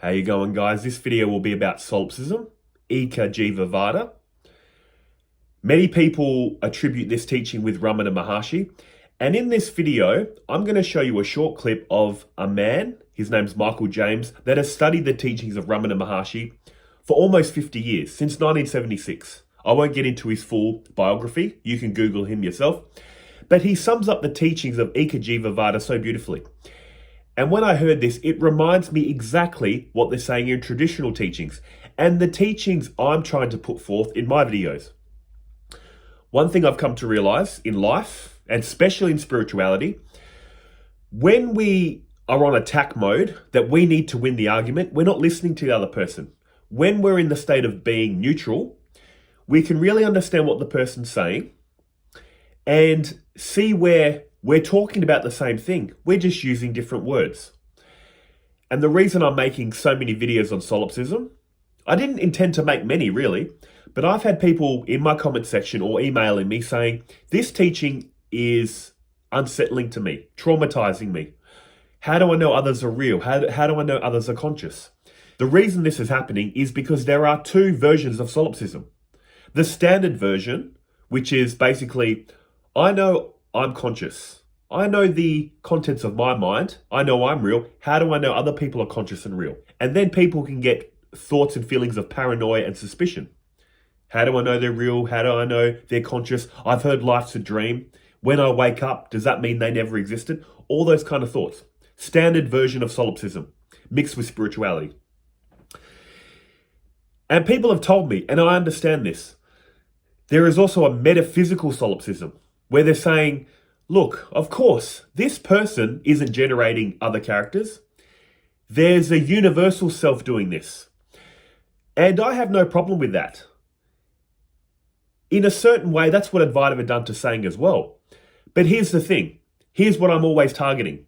How you going, guys? This video will be about solipsism, Eka Jiva Vada. Many people attribute this teaching with Ramana Maharshi. And in this video, I'm going to show you a short clip of a man, his name's Micheal James, that has studied the teachings of Ramana Maharshi for almost 50 years, since 1976. I won't get into his full biography. You can Google him yourself. But he sums up the teachings of Eka Jiva Vada so beautifully. And when I heard this, it reminds me exactly what they're saying in traditional teachings and the teachings I'm trying to put forth in my videos. One thing I've come to realize in life, and especially in spirituality, when we are on attack mode, that we need to win the argument, we're not listening to the other person. When we're in the state of being neutral, we can really understand what the person's saying and see where we're talking about the same thing. We're just using different words. And the reason I'm making so many videos on solipsism, I didn't intend to make many really, but I've had people in my comment section or emailing me saying, this teaching is unsettling to me, traumatizing me. How do I know others are real? How do I know others are conscious? The reason this is happening is because there are two versions of solipsism. The standard version, which is basically, I know I'm conscious. I know the contents of my mind. I know I'm real. How do I know other people are conscious and real? And then people can get thoughts and feelings of paranoia and suspicion. How do I know they're real? How do I know they're conscious? I've heard life's a dream. When I wake up, does that mean they never existed? All those kind of thoughts. Standard version of solipsism, mixed with spirituality. And people have told me, and I understand this, there is also a metaphysical solipsism, where they're saying, look, of course, this person isn't generating other characters. There's a universal self doing this. And I have no problem with that. In a certain way, that's what Advaita Vedanta is saying as well. But here's the thing. Here's what I'm always targeting.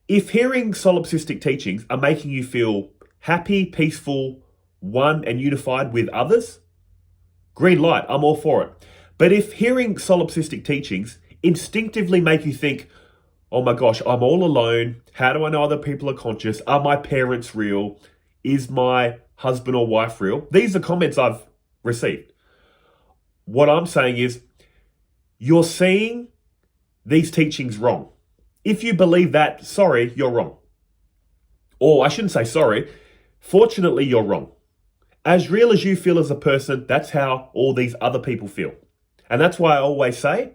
If hearing solipsistic teachings are making you feel happy, peaceful, one and unified with others, green light, I'm all for it. But if hearing solipsistic teachings instinctively make you think, oh my gosh, I'm all alone. How do I know other people are conscious? Are my parents real? Is my husband or wife real? These are comments I've received. What I'm saying is, you're seeing these teachings wrong. If you believe that, sorry, you're wrong. Or I shouldn't say sorry. Fortunately, you're wrong. As real as you feel as a person, that's how all these other people feel. And that's why I always say,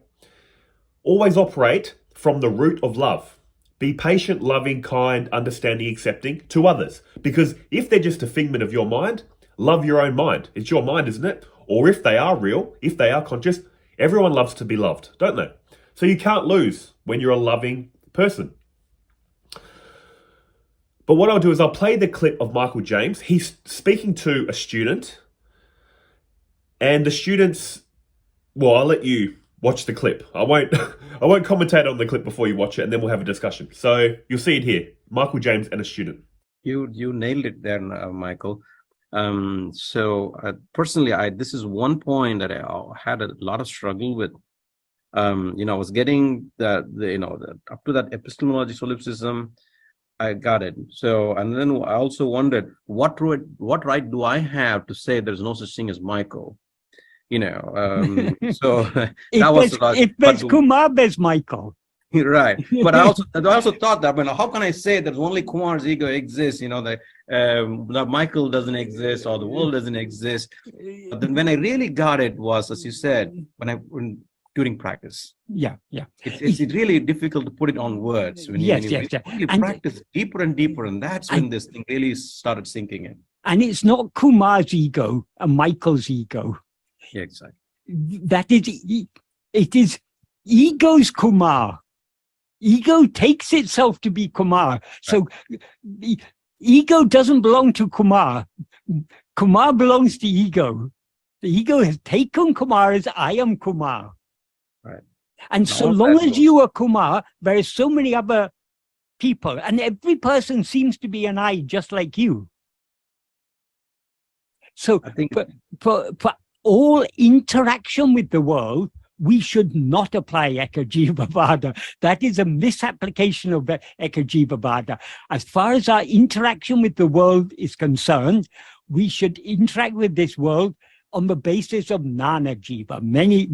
always operate from the root of love. Be patient, loving, kind, understanding, accepting to others. Because if they're just a figment of your mind, love your own mind. It's your mind, isn't it? Or if they are real, if they are conscious, everyone loves to be loved, don't they? So you can't lose when you're a loving person. But what I'll do is I'll play the clip of Micheal James. He's speaking to a student, and the student's, well, I'll let you watch the clip. I won't commentate on the clip before you watch it, and then we'll have a discussion. So you'll see it here. Micheal James and a student. You nailed it there, Michael. Personally, this is one point that I had a lot of struggle with. I was getting up to that epistemology solipsism. I got it. So, and then I also wondered, what right do I have to say there's no such thing as Michael? So that was if there's Kumar, there's Michael. Right. But I also thought that, how can I say that only Kumar's ego exists? That Michael doesn't exist or the world doesn't exist. But then when I really got it was, as you said, during practice. Yeah. It's really difficult to put it on words. When you practice deeper and deeper, and that's when this thing really started sinking in. And it's not Kumar's ego and Michael's ego. Yeah, exactly. That is, it is ego's Kumar. Ego takes itself to be Kumar. Right. So the ego doesn't belong to Kumar. Kumar belongs to ego. The ego has taken Kumar as I am Kumar. Right. And so long as you are Kumar, there are so many other people, and every person seems to be an I just like you. So I think for all interaction with the world, we should not apply Eka Jiva Vada. That is a misapplication of Eka Jiva Vada. As far as our interaction with the world is concerned, we should interact with this world on the basis of Nana Jiva, many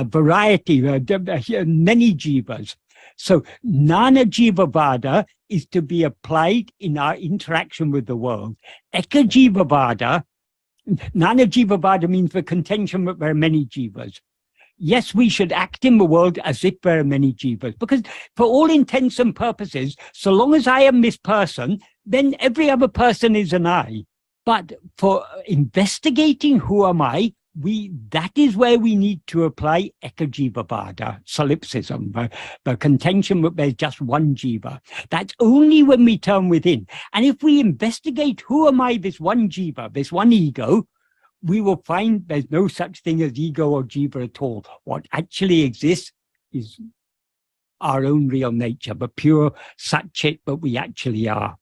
variety, many jivas. So Nana Jiva Vada is to be applied in our interaction with the world. Eka Jiva Vada, Nana Jiva Vada means the contention that there are many jivas. Yes, we should act in the world as if there are many jivas, because for all intents and purposes, so long as I am this person, then every other person is an I. But for investigating who am I, that is where we need to apply Eka Jiva Vada, solipsism, the contention that there's just one jiva. That's only when we turn within. And if we investigate who am I, this one jiva, this one ego, we will find there's no such thing as ego or jiva at all. What actually exists is our own real nature, the pure Satchit that we actually are.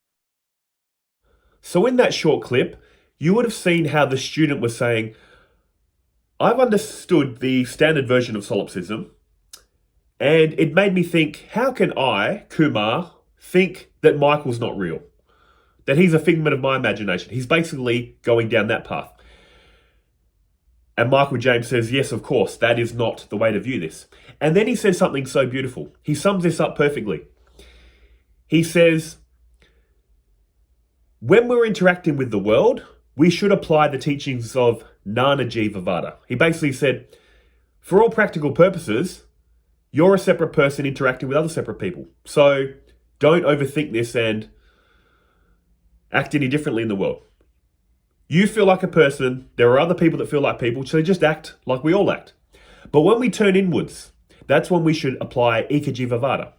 So in that short clip, you would have seen how the student was saying, I've understood the standard version of solipsism, and it made me think, how can I, Kumar, think that Michael's not real? That he's a figment of my imagination. He's basically going down that path. And Micheal James says, yes, of course, that is not the way to view this. And then he says something so beautiful. He sums this up perfectly. He says, when we're interacting with the world, we should apply the teachings of Nana Jiva Vada. He basically said, for all practical purposes, you're a separate person interacting with other separate people. So don't overthink this and act any differently in the world. You feel like a person, there are other people that feel like people, so just act like we all act. But when we turn inwards, that's when we should apply Eka Jiva Vada.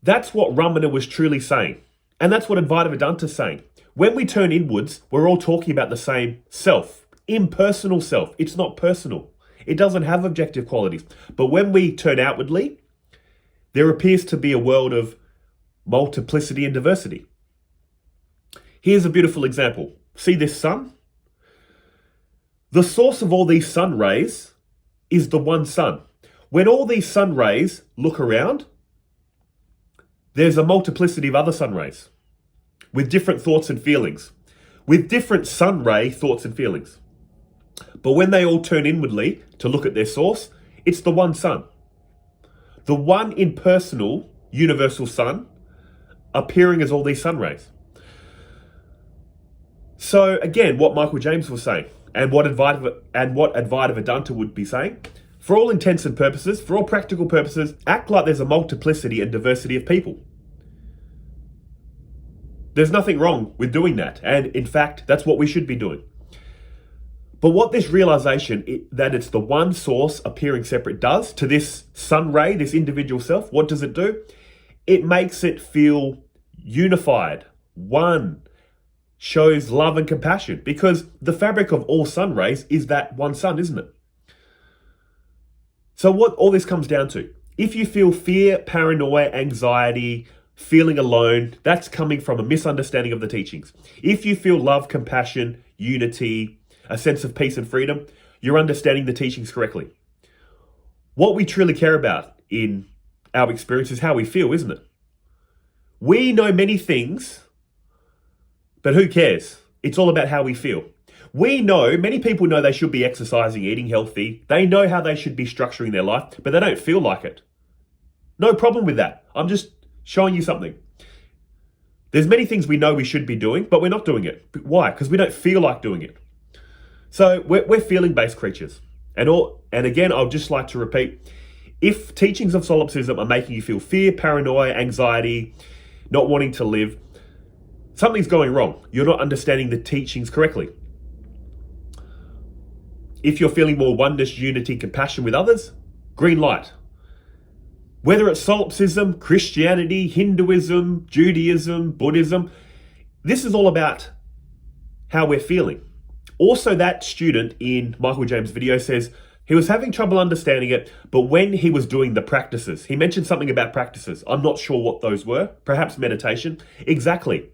That's what Ramana was truly saying. And that's what Advaita Vedanta is saying. When we turn inwards, we're all talking about the same self, impersonal self. It's not personal. It doesn't have objective qualities. But when we turn outwardly, there appears to be a world of multiplicity and diversity. Here's a beautiful example. See this sun? The source of all these sun rays is the one sun. When all these sun rays look around, there's a multiplicity of other sun rays with different thoughts and feelings, with different sun ray thoughts and feelings. But when they all turn inwardly to look at their source, it's the one sun. The one impersonal universal sun appearing as all these sun rays. So again, what Micheal James was saying, and what Advaita Vedanta would be saying, for all intents and purposes, for all practical purposes, act like there's a multiplicity and diversity of people. There's nothing wrong with doing that. And in fact, that's what we should be doing. But what this realization that it's the one source appearing separate does to this sun ray, this individual self, what does it do? It makes it feel unified, one, shows love and compassion, because the fabric of all sun rays is that one sun, isn't it? So what all this comes down to, if you feel fear, paranoia, anxiety, feeling alone, that's coming from a misunderstanding of the teachings. If you feel love, compassion, unity, a sense of peace and freedom, you're understanding the teachings correctly. What we truly care about in our experience is how we feel, isn't it? We know many things, but who cares? It's all about how we feel. We know, many people know they should be exercising, eating healthy. They know how they should be structuring their life, but they don't feel like it. No problem with that. I'm just showing you something. There's many things we know we should be doing, but we're not doing it. Why? Because we don't feel like doing it. So we're feeling-based creatures. And again, I'd just like to repeat, if teachings of solipsism are making you feel fear, paranoia, anxiety, not wanting to live, something's going wrong. You're not understanding the teachings correctly. If you're feeling more oneness, unity, compassion with others, green light. Whether it's solipsism, Christianity, Hinduism, Judaism, Buddhism, this is all about how we're feeling. Also, that student in Micheal James' video says he was having trouble understanding it, but when he was doing the practices, he mentioned something about practices. I'm not sure what those were. Perhaps meditation. Exactly.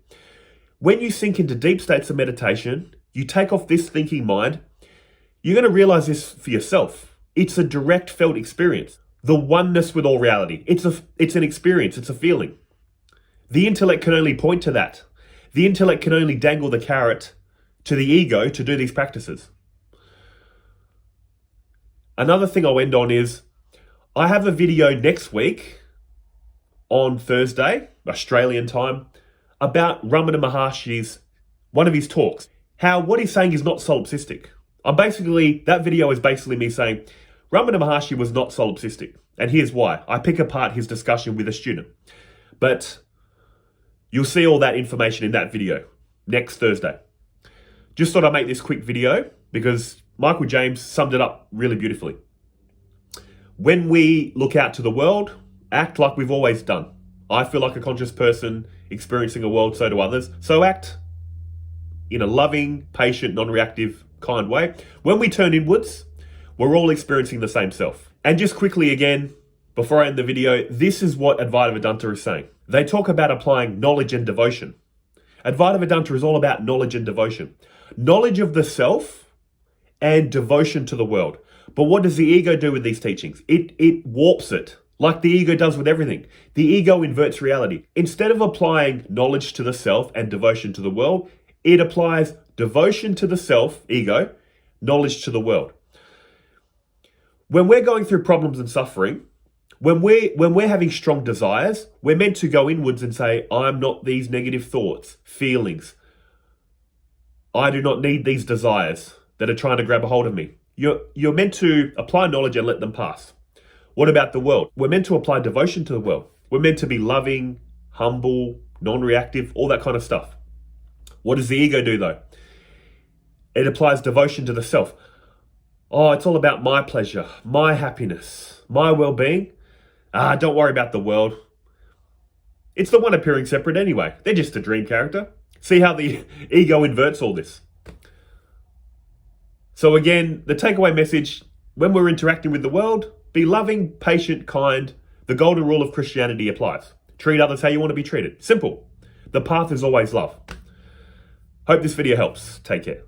When you sink into deep states of meditation, you take off this thinking mind, You're going to realize this for yourself. It's a direct felt experience. The oneness with all reality. It's an experience. It's a feeling. The intellect can only point to that. The intellect can only dangle the carrot to the ego to do these practices. Another thing I'll end on is I have a video next week on Thursday, Australian time, about Ramana Maharshi's, one of his talks. How what he's saying is not solipsistic. That video is basically me saying Ramana Maharshi was not solipsistic. And here's why. I pick apart his discussion with a student. But you'll see all that information in that video next Thursday. Just thought I'd make this quick video because Micheal James summed it up really beautifully. When we look out to the world, act like we've always done. I feel like a conscious person experiencing a world, so do others. So act in a loving, patient, non-reactive, kind way. When we turn inwards, we're all experiencing the same self. And just quickly again, before I end the video, this is what Advaita Vedanta is saying. They talk about applying knowledge and devotion. Advaita Vedanta is all about knowledge and devotion. Knowledge of the self and devotion to the world. But what does the ego do with these teachings? It warps it, like the ego does with everything. The ego inverts reality. Instead of applying knowledge to the self and devotion to the world, it applies devotion to the self, ego, knowledge to the world. When we're going through problems and suffering, when we're having strong desires, we're meant to go inwards and say, I'm not these negative thoughts, feelings. I do not need these desires that are trying to grab a hold of me. You're meant to apply knowledge and let them pass. What about the world? We're meant to apply devotion to the world. We're meant to be loving, humble, non-reactive, all that kind of stuff. What does the ego do though? It applies devotion to the self. Oh, it's all about my pleasure, my happiness, my well-being. Don't worry about the world. It's the one appearing separate anyway. They're just a dream character. See how the ego inverts all this. So again, the takeaway message, when we're interacting with the world, be loving, patient, kind. The golden rule of Christianity applies. Treat others how you want to be treated. Simple. The path is always love. Hope this video helps. Take care.